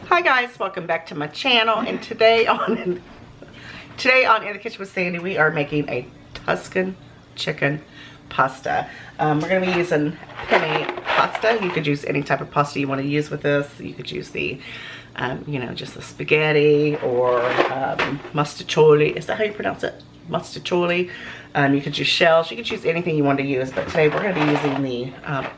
Hi guys, welcome back to my channel, and today on In the Kitchen with Sandy, we are making a Tuscan chicken pasta. We're going to be using penne pasta. You could use any type of pasta you want to use with this. You could use the, just the spaghetti or mustacholi. Is that how you pronounce it? Mustacholi. You could use shells. You could use anything you want to use, but today we're going to be using the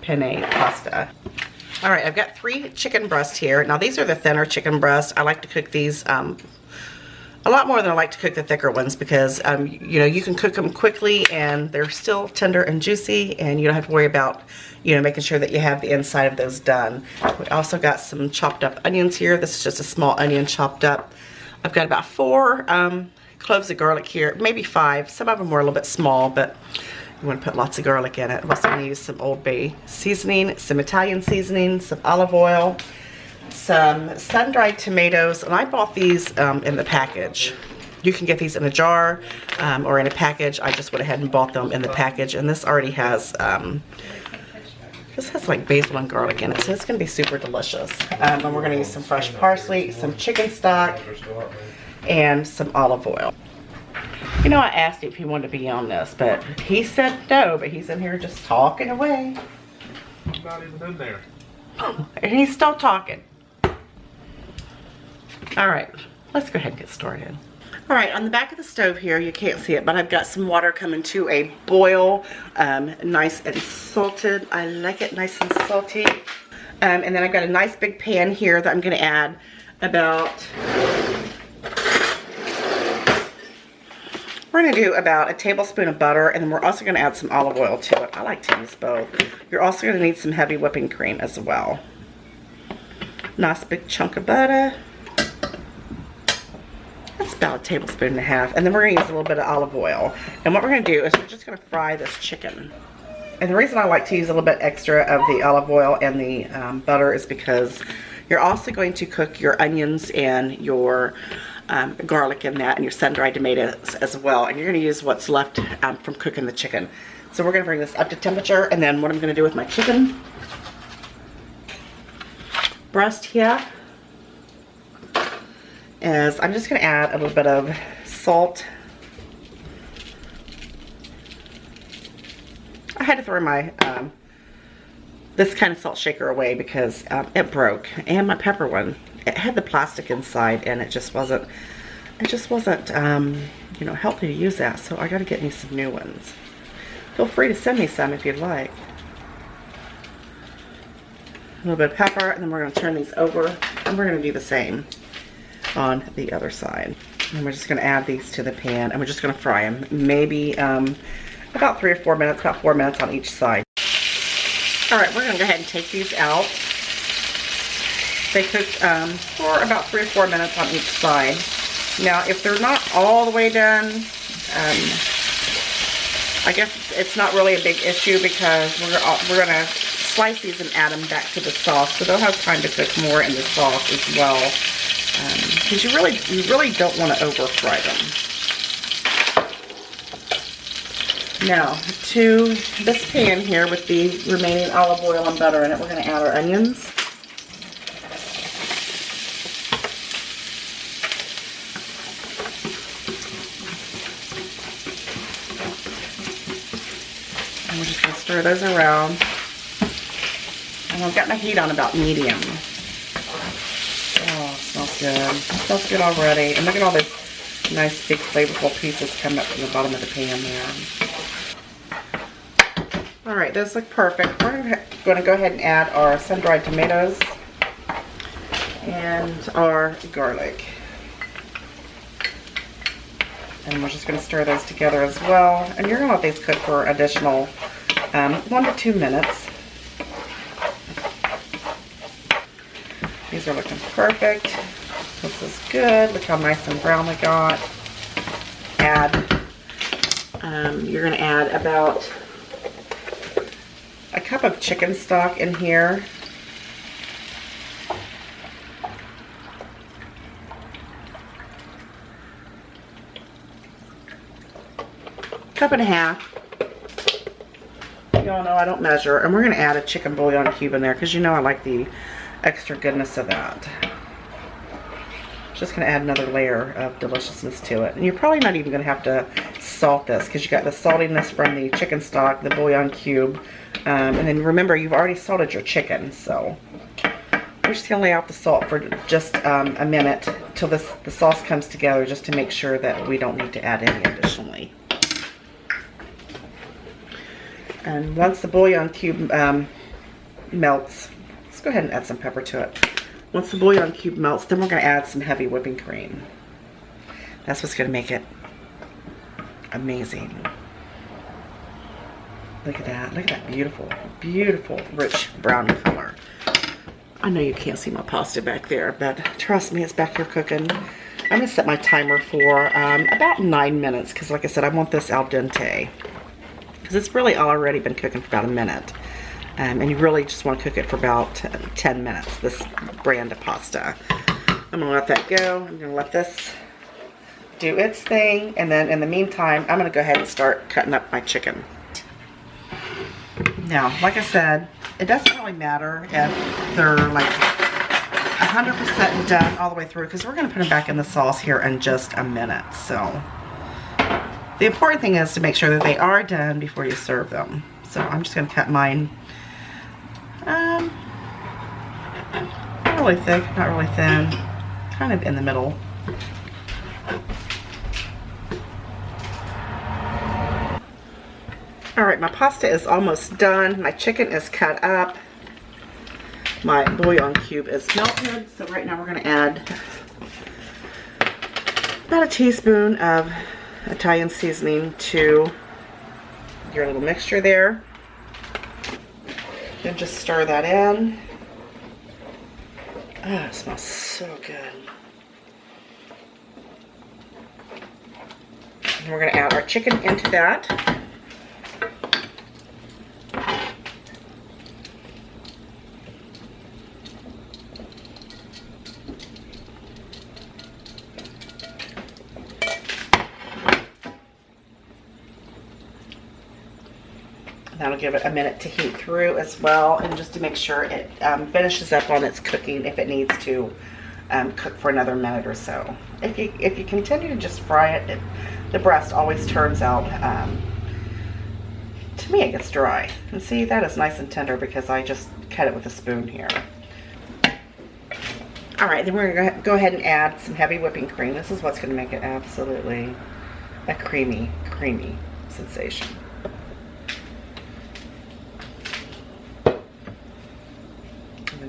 penne pasta. All right, I've got 3 chicken breasts here. Now these are the thinner chicken breasts. I like to cook these a lot more than I like to cook the thicker ones because, you can cook them quickly and they're still tender and juicy, and you don't have to worry about, making sure that you have the inside of those done. We also got some chopped up onions here. This is just a small onion chopped up. I've got about 4 cloves of garlic here, maybe 5. Some of them were a little bit small, but you want to put lots of garlic in it. I'm also going to use some Old Bay seasoning, some Italian seasoning, some olive oil, some sun-dried tomatoes, and I bought these in the package. You can get these in a jar or in a package. I just went ahead and bought them in the package, and this already has like basil and garlic in it, so it's going to be super delicious. And we're going to use some fresh parsley, some chicken stock, and some olive oil. I asked him if he wanted to be on this, but he said no, but he's in here just talking away. He's not even in there. And he's still talking. All right, let's go ahead and get started. All right, on the back of the stove here, you can't see it, but I've got some water coming to a boil, nice and salted. I like it nice and salty. And then I've got a nice big pan here that I'm gonna add about, we're going to do about a tablespoon of butter, and then we're also going to add some olive oil to it. I like to use both. You're also going to need some heavy whipping cream as well. Nice big chunk of butter. That's about a tablespoon and a half. And then we're going to use a little bit of olive oil. And what we're going to do is we're just going to fry this chicken. And the reason I like to use a little bit extra of the olive oil and the butter is because you're also going to cook your onions and your garlic in that, and your sun-dried tomatoes as well, and you're going to use what's left from cooking the chicken. So we're going to bring this up to temperature, and then what I'm going to do with my chicken breast here is I'm just going to add a little bit of salt. I had to throw my this kind of salt shaker away because it broke, and my pepper one, it had the plastic inside, and it just wasn't healthy to use that, so I got to get me some new ones. Feel free to send me some if you'd like. A little bit of pepper, and then we're going to turn these over, and we're going to do the same on the other side. And we're just going to add these to the pan, and we're just going to fry them, maybe about 3 or 4 minutes, about 4 minutes on each side. All right, we're going to go ahead and take these out. They cooked for about 3 or 4 minutes on each side. Now, if they're not all the way done, I guess it's not really a big issue because we're gonna slice these and add them back to the sauce, so they'll have time to cook more in the sauce as well. Because you really don't want to over fry them. Now, to this pan here with the remaining olive oil and butter in it, we're going to add our onions. And we're just going to stir those around. And I've got my heat on about medium. Oh, it smells good. It smells good already. And look at all those nice big flavorful pieces coming up from the bottom of the pan there. Alright, those look perfect. We're going to go ahead and add our sun-dried tomatoes and our garlic. And we're just going to stir those together as well. And you're going to let these cook for an additional 1 to 2 minutes. These are looking perfect. This is good. Look how nice and brown we got. You're going to add about a cup of chicken stock in here. Cup and a half. Y'all know I don't measure. And we're going to add a chicken bouillon cube in there because I like the extra goodness of that. Just going to add another layer of deliciousness to it. And you're probably not even going to have to salt this because you got the saltiness from the chicken stock, the bouillon cube. And then remember, you've already salted your chicken. So we're just going to lay out the salt for just a minute till the sauce comes together, just to make sure that we don't need to add any additionally. And once the bouillon cube melts, let's go ahead and add some pepper to it. Once the bouillon cube melts, then we're going to add some heavy whipping cream. That's what's going to make it amazing. Look at that. Look at that beautiful, beautiful, rich brown color. I know you can't see my pasta back there, but trust me, it's back here cooking. I'm going to set my timer for about 9 minutes because, like I said, I want this al dente. Because it's really already been cooking for about a minute. And you really just want to cook it for about 10 minutes, this brand of pasta. I'm going to let that go. I'm going to let this do its thing. And then in the meantime, I'm going to go ahead and start cutting up my chicken. Now, like I said, it doesn't really matter if they're like 100% done all the way through, because we're going to put them back in the sauce here in just a minute. So the important thing is to make sure that they are done before you serve them. So I'm just going to cut mine not really thick, not really thin, kind of in the middle. Alright, my pasta is almost done. My chicken is cut up. My bouillon cube is melted. So right now we're going to add about a teaspoon of Italian seasoning to your little mixture there. Then just stir that in. Oh, it smells so good. And we're going to add our chicken into that. That'll give it a minute to heat through as well, and just to make sure it finishes up on its cooking if it needs to cook for another minute or so. If you continue to just fry it, the breast always turns out, to me it gets dry. And see, that is nice and tender because I just cut it with a spoon here. Alright, then we're going to go ahead and add some heavy whipping cream. This is what's going to make it absolutely a creamy, creamy sensation.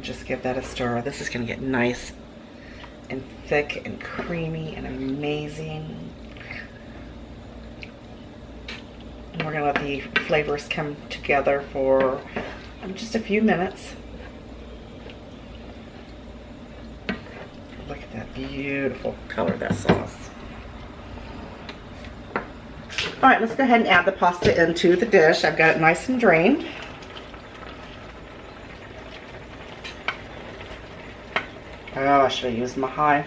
Just give that a stir. This is going to get nice and thick and creamy and amazing. And we're going to let the flavors come together for just a few minutes. Look at that beautiful color of that sauce. Alright, let's go ahead and add the pasta into the dish. I've got it nice and drained. Oh, I should have used my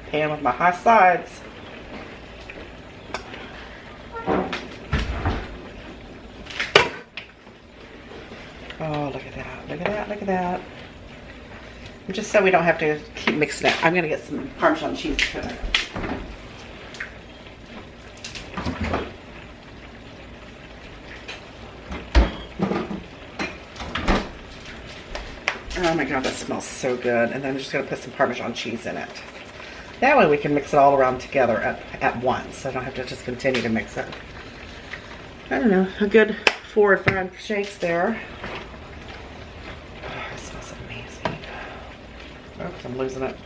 pan with my high sides. Oh, look at that, look at that, look at that. And just so we don't have to keep mixing it, I'm going to get some Parmesan cheese to put in it. Oh my god, that smells so good. And then I'm just going to put some Parmesan cheese in it. That way we can mix it all around together at once. I don't have to just continue to mix it. I don't know, a good 4 or 5 shakes there. Oh, it smells amazing. Oops, I'm losing it.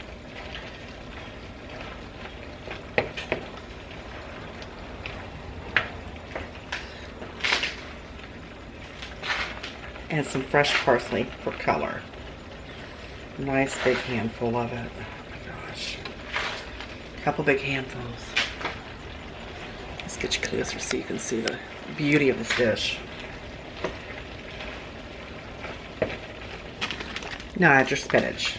And some fresh parsley for color. Nice big handful of it. Oh my gosh. A couple big handfuls. Let's get you closer so you can see the beauty of this dish. Now add your spinach.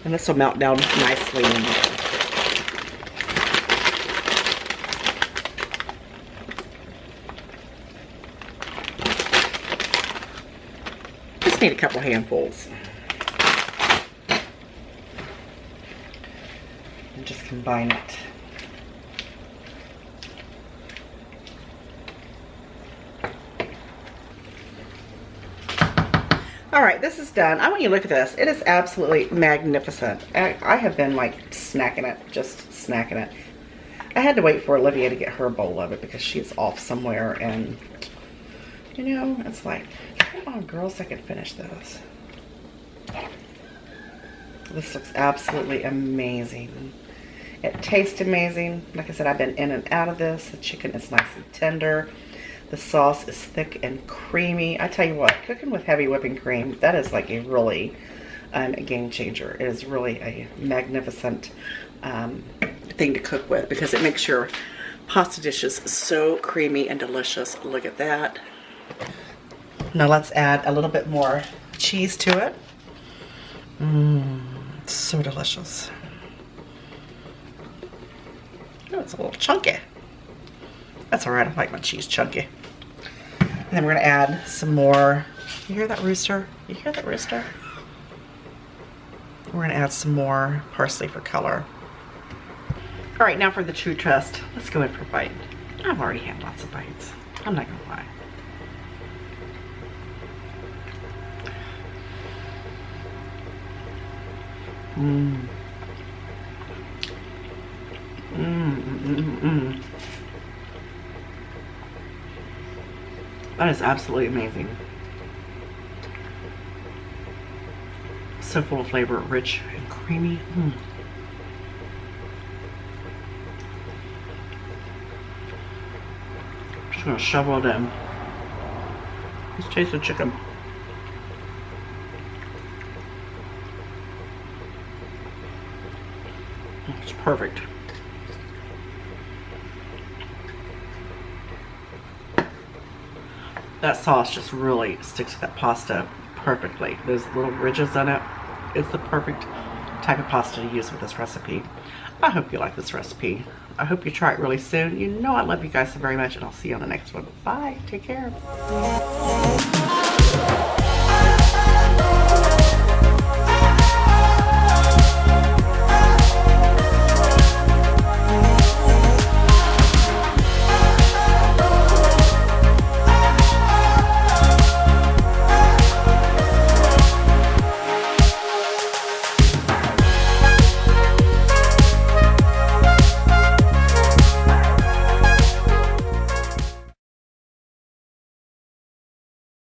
And this will melt down nicely in there. Just need a couple handfuls. just combine it. All right, this is done. I want you to look at this. It is absolutely magnificent. I have been like snacking it, just snacking it. I had to wait for Olivia to get her bowl of it because she's off somewhere, and you know, it's like, come on girls, I can finish this. This looks absolutely amazing. It tastes amazing. Like I said, I've been in and out of this. The chicken is nice and tender. The sauce is thick and creamy. I tell you what, cooking with heavy whipping cream, that is like a really a game changer. It is really a magnificent thing to cook with because it makes your pasta dishes so creamy and delicious. Look at that. Now let's add a little bit more cheese to it. It's so delicious. Oh, it's a little chunky. That's all right, I like my cheese chunky. And then we're gonna add some more. You hear that rooster? You hear that rooster? We're gonna add some more parsley for color. All right, now for the true test. Let's go in for a bite. I've already had lots of bites. I'm not gonna lie. That is absolutely amazing. So full of flavor, rich and creamy. Just gonna shovel it in. Let's taste the chicken. It's perfect. That sauce just really sticks to that pasta perfectly. Those little ridges on it, it's the perfect type of pasta to use with this recipe. I hope you like this recipe. I hope you try it really soon. You know I love you guys so very much, and I'll see you on the next one. Bye. Take care.